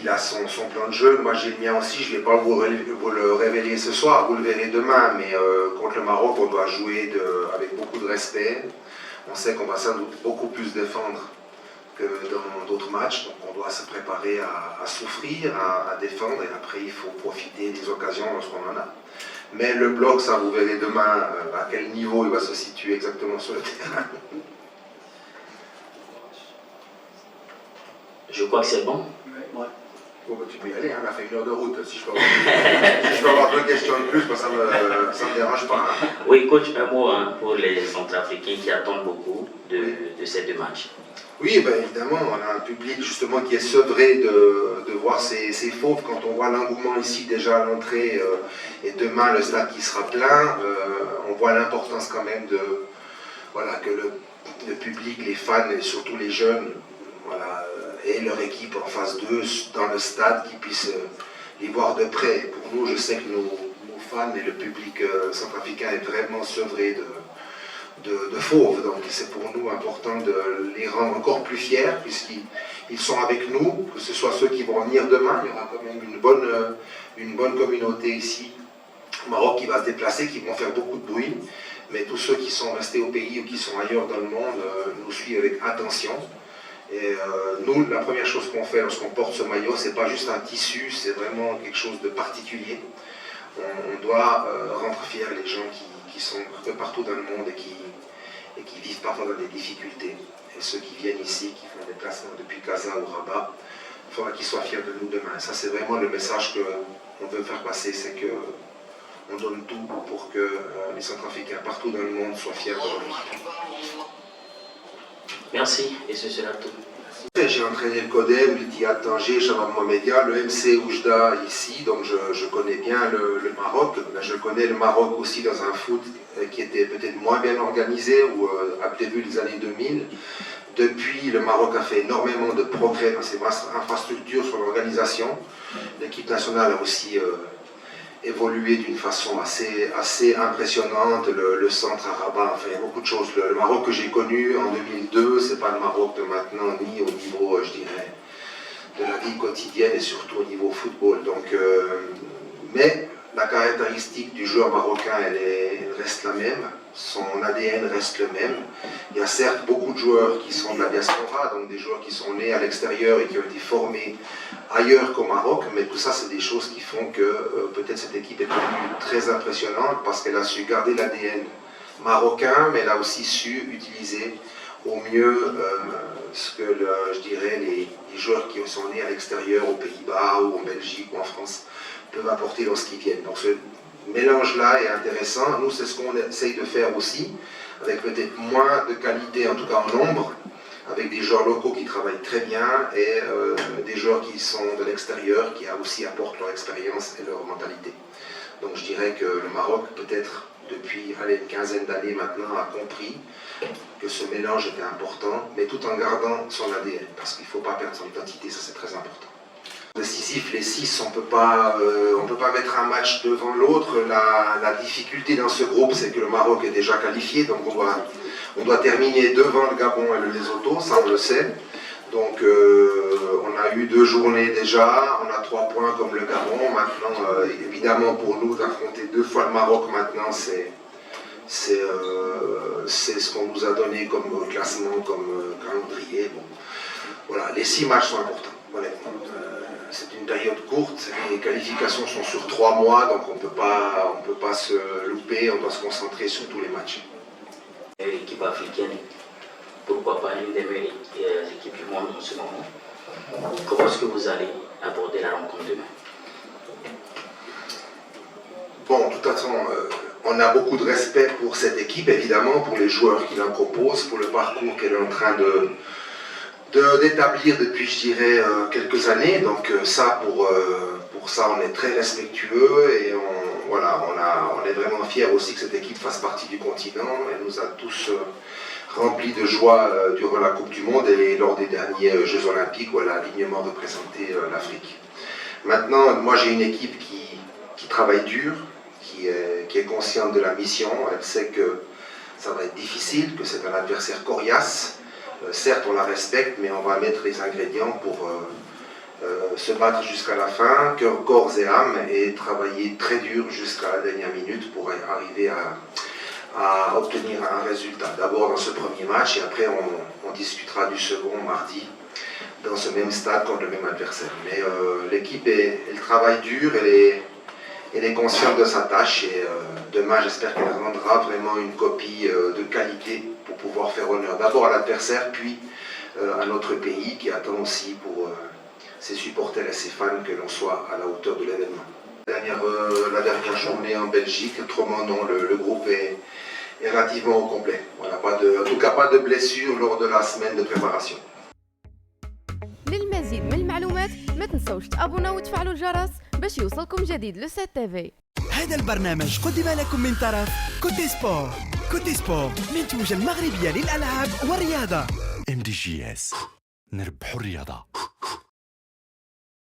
il a son plan de jeu. Moi, j'ai le mien aussi. Je ne vais pas vous le révéler ce soir. Vous le verrez demain. Mais contre le Maroc, on doit jouer avec beaucoup de respect. On sait qu'on va sans doute beaucoup plus défendre que dans d'autres matchs. Donc, on doit se préparer à souffrir, à défendre. Et après, il faut profiter des occasions lorsqu'on en a. Mais le bloc, ça, vous verrez demain à quel niveau il va se situer exactement sur le terrain. Je crois que c'est bon. Ouais. Bon, bah, tu peux y aller, hein, on a fait 1 heure de route. Si je peux avoir 2 questions de plus, bah, ça me dérange pas. Hein. Oui, coach, un mot hein, pour les Centrafricains qui attendent beaucoup de ces 2 matchs. Oui, ben, évidemment, on a un public justement qui est sevré de voir ces fauves. Quand on voit l'engouement ici déjà à l'entrée et demain le stade qui sera plein, on voit l'importance quand même que le public, les fans et surtout les jeunes, et leur équipe en face d'eux dans le stade, qui puissent les voir de près. Et pour nous, je sais que nos fans et le public centrafricain est vraiment sevré de fauves. Donc c'est pour nous important de les rendre encore plus fiers, puisqu'ils sont avec nous, que ce soit ceux qui vont venir demain. Il y aura quand même une bonne communauté ici au Maroc qui va se déplacer, qui vont faire beaucoup de bruit. Mais tous ceux qui sont restés au pays ou qui sont ailleurs dans le monde nous suivent avec attention. Et nous, la première chose qu'on fait lorsqu'on porte ce maillot, c'est pas juste un tissu, c'est vraiment quelque chose de particulier. On doit rendre fiers les gens qui sont un peu partout dans le monde et qui vivent parfois dans des difficultés. Et ceux qui viennent ici, qui font des déplacements depuis Casa ou Rabat, il faudra qu'ils soient fiers de nous demain. Ça, c'est vraiment le message qu'on veut faire passer, c'est qu'on donne tout pour que les Centrafricains partout dans le monde soient fiers de leur équipe. Merci, et ce sera tout. J'ai entraîné le CODEM, l'Ittihad Tanger, Shabab Mohamedia, le MC Oujda ici, donc je connais bien le Maroc. Je connais le Maroc aussi dans un foot qui était peut-être moins bien organisé ou à début des années 2000. Depuis, le Maroc a fait énormément de progrès dans ses infrastructures, sur l'organisation. L'équipe nationale a aussi évolué d'une façon assez impressionnante, le centre à Rabat, enfin il y a beaucoup de choses. Le Maroc que j'ai connu en 2002, c'est pas le Maroc de maintenant, ni au niveau, je dirais, de la vie quotidienne et surtout au niveau football. Donc, mais la caractéristique du joueur marocain, elle reste la même, son ADN reste le même. Il y a certes beaucoup de joueurs qui sont de la diaspora, donc des joueurs qui sont nés à l'extérieur et qui ont été formés ailleurs qu'au Maroc, mais tout ça, c'est des choses qui font que peut-être cette équipe est devenue très impressionnante parce qu'elle a su garder l'ADN marocain, mais elle a aussi su utiliser au mieux ce que, je dirais, les joueurs qui sont nés à l'extérieur, aux Pays-Bas ou en Belgique ou en France, peuvent apporter lorsqu'ils viennent. Donc ce mélange-là est intéressant. Nous, c'est ce qu'on essaye de faire aussi, avec peut-être moins de qualité, en tout cas en nombre, avec des joueurs locaux qui travaillent très bien et des joueurs qui sont de l'extérieur, qui aussi apportent leur expérience et leur mentalité. Donc je dirais que le Maroc, peut-être depuis une quinzaine d'années maintenant, a compris que ce mélange était important, mais tout en gardant son ADN, parce qu'il ne faut pas perdre son identité, ça c'est très important. Décisif, les 6, on ne peut pas mettre un match devant l'autre. La difficulté dans ce groupe, c'est que le Maroc est déjà qualifié, donc on doit terminer devant le Gabon et le Lesotho, ça on le sait. Donc on a eu 2 journées déjà, on a 3 points comme le Gabon. Maintenant, évidemment pour nous d'affronter 2 fois le Maroc maintenant, c'est ce qu'on nous a donné comme classement, comme calendrier. Bon. Voilà, les 6 matchs sont importants. Honnêtement. C'est une période courte, les qualifications sont sur 3 mois, donc on ne peut pas se louper, on doit se concentrer sur tous les matchs. L'équipe africaine, pourquoi pas l'une des meilleures équipes du monde en ce moment. Comment est-ce que vous allez aborder la rencontre demain? Bon, de toute façon, on a beaucoup de respect pour cette équipe, évidemment, pour les joueurs qui la proposent, pour le parcours qu'elle est en train d'établir depuis, je dirais, quelques années. Donc ça, pour ça, on est très respectueux et on est vraiment fiers aussi que cette équipe fasse partie du continent. Elle nous a tous remplis de joie durant la Coupe du Monde et lors des derniers Jeux Olympiques où elle a alignement représenté l'Afrique. Maintenant, moi j'ai une équipe qui travaille dur, qui est consciente de la mission. Elle sait que ça va être difficile, que c'est un adversaire coriace. Certes, on la respecte, mais on va mettre les ingrédients pour se battre jusqu'à la fin, cœur, corps et âme, et travailler très dur jusqu'à la dernière minute pour arriver à obtenir un résultat. D'abord dans ce premier match et après on discutera du second mardi dans ce même stade contre le même adversaire. Mais l'équipe, elle travaille dur, elle est consciente de sa tâche et demain j'espère qu'elle rendra vraiment une copie de qualité pour pouvoir faire honneur d'abord à l'adversaire puis à notre pays qui attend aussi pour ses supporters et ses fans que l'on soit à la hauteur de l'événement. La dernière journée en Belgique, autrement non, le groupe est relativement au complet. Voilà, en tout cas pas de blessure lors de la semaine de préparation. للمزيد من المعلومات ما تنسوش تابونا وتفعلوا الجرس باش يوصلكم جديد لو سات تيفي. هذا البرنامج قدم لكم من طرف كوتي سبور. كوتي سبور منتوجة المغربية للألعاب والرياضة. MDGS نربحوا الرياضة.